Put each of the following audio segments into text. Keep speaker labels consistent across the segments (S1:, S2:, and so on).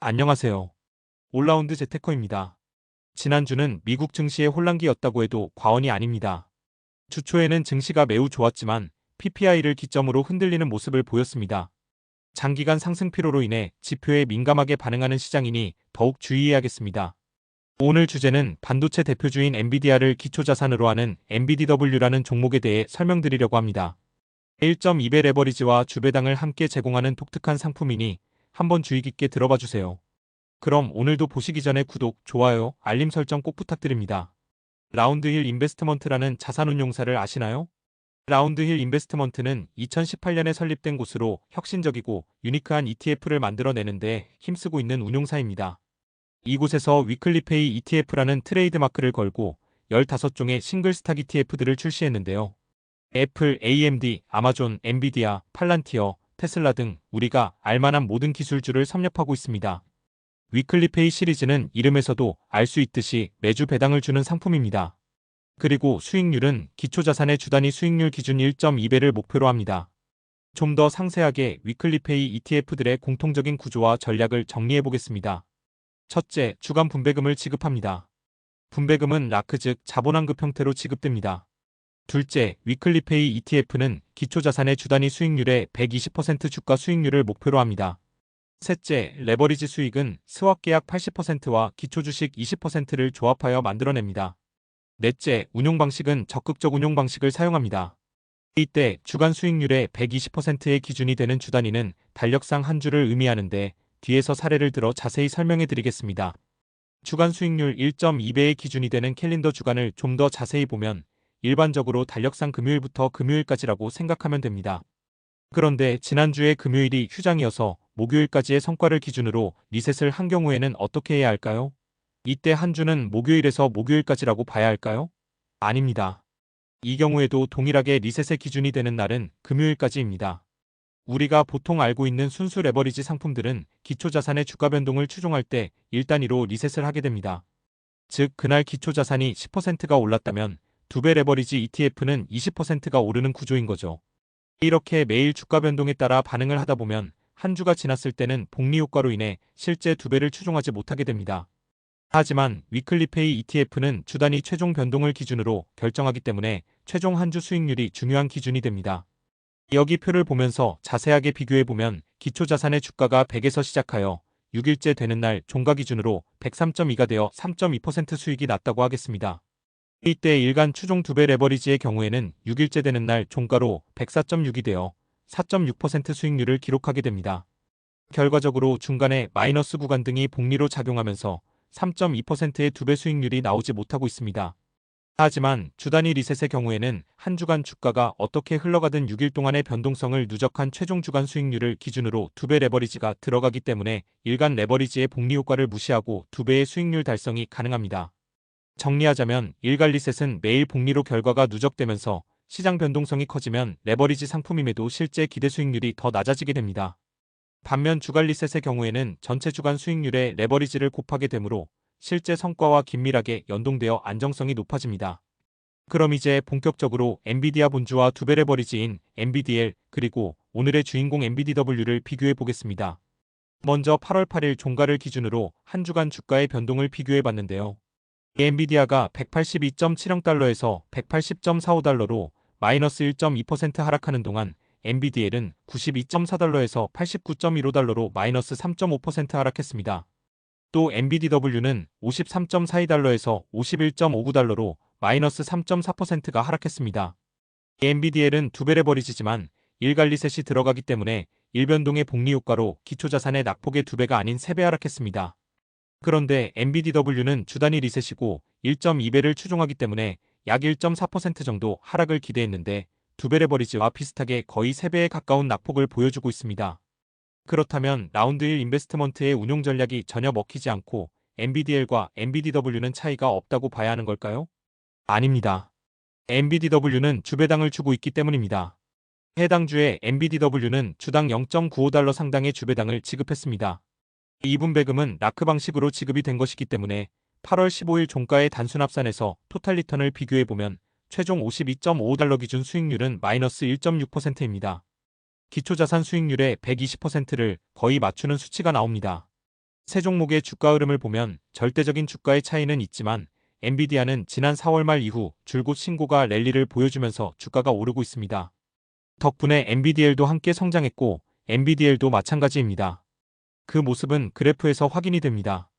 S1: 안녕하세요. 올라운드 재테커입니다. 지난주는 미국 증시의 혼란기였다고 해도 과언이 아닙니다. 주 초에는 증시가 매우 좋았지만 PPI를 기점으로 흔들리는 모습을 보였습니다. 장기간 상승 피로로 인해 지표에 민감하게 반응하는 시장이니 더욱 주의해야겠습니다. 오늘 주제는 반도체 대표주인 엔비디아를 기초자산으로 하는 NBDW라는 종목에 대해 설명드리려고 합니다. 1.2배 레버리지와 주배당을 함께 제공하는 독특한 상품이니 한번 주의 깊게 들어봐 주세요. 그럼 오늘도 보시기 전에 구독, 좋아요, 알림 설정 꼭 부탁드립니다. 라운드힐 인베스트먼트라는 자산운용사를 아시나요? 라운드힐 인베스트먼트는 2018년에 설립된 곳으로 혁신적이고 유니크한 ETF를 만들어내는데 힘쓰고 있는 운용사입니다. 이곳에서 위클리페이 ETF라는 트레이드마크를 걸고 15종의 싱글스탁 ETF들을 출시했는데요. 애플, AMD, 아마존, 엔비디아, 팔란티어, 테슬라 등 우리가 알만한 모든 기술주를 섭렵하고 있습니다. 위클리페이 시리즈는 이름에서도 알 수 있듯이 매주 배당을 주는 상품입니다. 그리고 수익률은 기초자산의 주단위 수익률 기준 1.2배를 목표로 합니다. 좀 더 상세하게 위클리페이 ETF들의 공통적인 구조와 전략을 정리해 보겠습니다. 첫째, 주간 분배금을 지급합니다. 분배금은 라크 즉 자본환급 형태로 지급됩니다. 둘째, 위클리페이 ETF는 기초자산의 주단위 수익률의 120% 주가 수익률을 목표로 합니다. 셋째, 레버리지 수익은 스왑 계약 80%와 기초주식 20%를 조합하여 만들어냅니다. 넷째, 운용 방식은 적극적 운용 방식을 사용합니다. 이때 주간 수익률의 120%의 기준이 되는 주단위는 달력상 한 주를 의미하는데 뒤에서 사례를 들어 자세히 설명해 드리겠습니다. 주간 수익률 1.2배의 기준이 되는 캘린더 주간을 좀 더 자세히 보면 일반적으로 달력상 금요일부터 금요일까지라고 생각하면 됩니다. 그런데 지난주에 금요일이 휴장이어서 목요일까지의 성과를 기준으로 리셋을 한 경우에는 어떻게 해야 할까요? 이때 한 주는 목요일에서 목요일까지라고 봐야 할까요? 아닙니다. 이 경우에도 동일하게 리셋의 기준이 되는 날은 금요일까지입니다. 우리가 보통 알고 있는 순수 레버리지 상품들은 기초자산의 주가 변동을 추종할 때 1단위로 리셋을 하게 됩니다. 즉 그날 기초자산이 10%가 올랐다면 2배 레버리지 ETF는 20%가 오르는 구조인 거죠. 이렇게 매일 주가 변동에 따라 반응을 하다 보면 한 주가 지났을 때는 복리 효과로 인해 실제 2배를 추종하지 못하게 됩니다. 하지만 위클리페이 ETF는 주 단위 최종 변동을 기준으로 결정하기 때문에 최종 한 주 수익률이 중요한 기준이 됩니다. 여기 표를 보면서 자세하게 비교해보면 기초자산의 주가가 100에서 시작하여 6일째 되는 날 종가 기준으로 103.2가 되어 3.2% 수익이 났다고 하겠습니다. 이때 일간 추종 2배 레버리지의 경우에는 6일째 되는 날 종가로 104.6이 되어 4.6% 수익률을 기록하게 됩니다. 결과적으로 중간에 마이너스 구간 등이 복리로 작용하면서 3.2%의 2배 수익률이 나오지 못하고 있습니다. 하지만 주단위 리셋의 경우에는 한 주간 주가가 어떻게 흘러가든 6일 동안의 변동성을 누적한 최종 주간 수익률을 기준으로 2배 레버리지가 들어가기 때문에 일간 레버리지의 복리 효과를 무시하고 2배의 수익률 달성이 가능합니다. 정리하자면 일간 리셋은 매일 복리로 결과가 누적되면서 시장 변동성이 커지면 레버리지 상품임에도 실제 기대 수익률이 더 낮아지게 됩니다. 반면 주간 리셋의 경우에는 전체 주간 수익률에 레버리지를 곱하게 되므로 실제 성과와 긴밀하게 연동되어 안정성이 높아집니다. 그럼 이제 본격적으로 엔비디아 본주와 2배 레버리지인 NBDL 그리고 오늘의 주인공 NBDW를 비교해 보겠습니다. 먼저 8월 8일 종가를 기준으로 한 주간 주가의 변동을 비교해 봤는데요. 엔비디아가 182.70달러에서 180.45달러로 마이너스 1.2% 하락하는 동안 엔비디엘은 92.4달러에서 89.15달러로 마이너스 3.5% 하락했습니다. 또 엔비디W는 53.42달러에서 51.59달러로 마이너스 3.4%가 하락했습니다. 엔비디엘은 2배 레버리지지만 일간 리셋이 들어가기 때문에 일변동의 복리 효과로 기초자산의 낙폭의 2배가 아닌 3배 하락했습니다. 그런데 NBDW는 주단위 리셋이고 1.2배를 추종하기 때문에 약 1.4% 정도 하락을 기대했는데 2배 레버리지와 비슷하게 거의 3배에 가까운 낙폭을 보여주고 있습니다. 그렇다면 라운드 1 인베스트먼트의 운용 전략이 전혀 먹히지 않고 NBDL과 NBDW는 차이가 없다고 봐야 하는 걸까요? 아닙니다. NBDW는 주배당을 주고 있기 때문입니다. 해당 주에 NBDW는 주당 0.95달러 상당의 주배당을 지급했습니다. 이 분배금은 라크 방식으로 지급이 된 것이기 때문에 8월 15일 종가의 단순 합산에서 토탈 리턴을 비교해보면 최종 52.55달러 기준 수익률은 마이너스 1.6%입니다. 기초자산 수익률의 120%를 거의 맞추는 수치가 나옵니다. 세 종목의 주가 흐름을 보면 절대적인 주가의 차이는 있지만 엔비디아는 지난 4월 말 이후 줄곧 신고가 랠리를 보여주면서 주가가 오르고 있습니다. 덕분에 엔비디엘도 함께 성장했고 엔비디엘도 마찬가지입니다. 그 모습은 그래프에서 확인이 됩니다.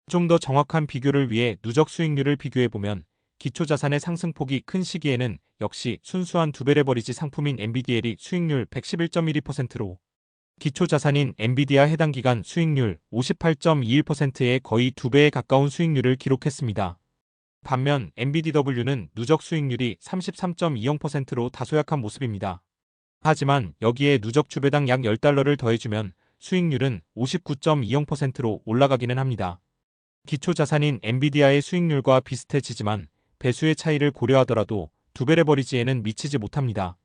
S1: 좀 더 정확한 비교를 위해 누적 수익률을 비교해보면 기초자산의 상승폭이 큰 시기에는 역시 순수한 두 배 레버리지 상품인 엔비디엘이 수익률 111.12%로 기초자산인 엔비디아 해당 기간 수익률 58.21%의 거의 두 배에 가까운 수익률을 기록했습니다. 반면 엔비디W는 누적 수익률이 33.20%로 다소 약한 모습입니다. 하지만 여기에 누적 주배당 약 10달러를 더해주면 수익률은 59.20%로 올라가기는 합니다. 기초자산인 엔비디아의 수익률과 비슷해지지만 배수의 차이를 고려하더라도 두 배 레버리지에는 미치지 못합니다.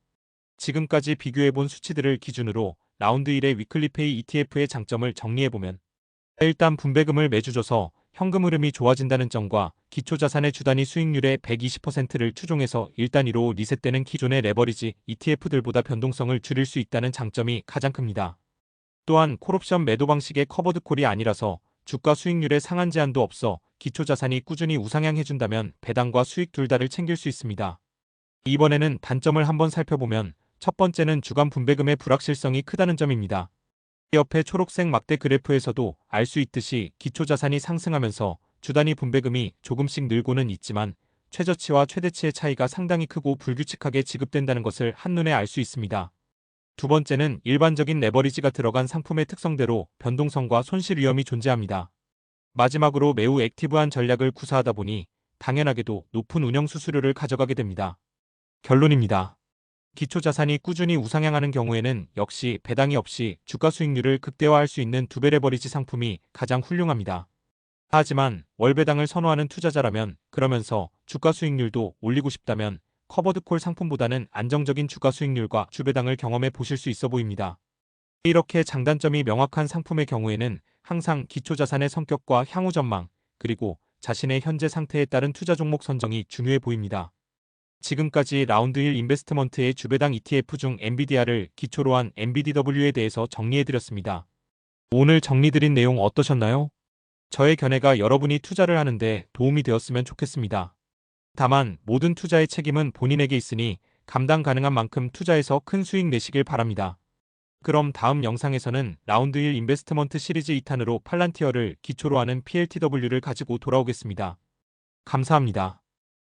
S1: 지금까지 비교해본 수치들을 기준으로 라운드 1의 위클리페이 ETF의 장점을 정리해보면 일단 분배금을 매주 줘서 현금 흐름이 좋아진다는 점과 기초자산의 주단위 수익률의 120%를 추종해서 1단위로 리셋되는 기존의 레버리지 ETF들보다 변동성을 줄일 수 있다는 장점이 가장 큽니다. 또한 콜옵션 매도 방식의 커버드 콜이 아니라서 주가 수익률에 상한 제한도 없어 기초자산이 꾸준히 우상향해준다면 배당과 수익 둘 다를 챙길 수 있습니다. 이번에는 단점을 한번 살펴보면 첫 번째는 주간 분배금의 불확실성이 크다는 점입니다. 옆에 초록색 막대 그래프에서도 알 수 있듯이 기초자산이 상승하면서 주단위 분배금이 조금씩 늘고는 있지만 최저치와 최대치의 차이가 상당히 크고 불규칙하게 지급된다는 것을 한눈에 알 수 있습니다. 두 번째는 일반적인 레버리지가 들어간 상품의 특성대로 변동성과 손실 위험이 존재합니다. 마지막으로 매우 액티브한 전략을 구사하다 보니 당연하게도 높은 운영 수수료를 가져가게 됩니다. 결론입니다. 기초자산이 꾸준히 우상향하는 경우에는 역시 배당이 없이 주가 수익률을 극대화할 수 있는 두 배 레버리지 상품이 가장 훌륭합니다. 하지만 월배당을 선호하는 투자자라면 그러면서 주가 수익률도 올리고 싶다면 커버드콜 상품보다는 안정적인 주가 수익률과 주배당을 경험해 보실 수 있어 보입니다. 이렇게 장단점이 명확한 상품의 경우에는 항상 기초자산의 성격과 향후 전망, 그리고 자신의 현재 상태에 따른 투자 종목 선정이 중요해 보입니다. 지금까지 라운드 1 인베스트먼트의 주배당 ETF 중 엔비디아를 기초로 한 NBDW에 대해서 정리해드렸습니다. 오늘 정리드린 내용 어떠셨나요? 저의 견해가 여러분이 투자를 하는데 도움이 되었으면 좋겠습니다. 다만 모든 투자의 책임은 본인에게 있으니 감당 가능한 만큼 투자해서 큰 수익 내시길 바랍니다. 그럼 다음 영상에서는 라운드 1 인베스트먼트 시리즈 2탄으로 팔란티어를 기초로 하는 PLTW를 가지고 돌아오겠습니다. 감사합니다.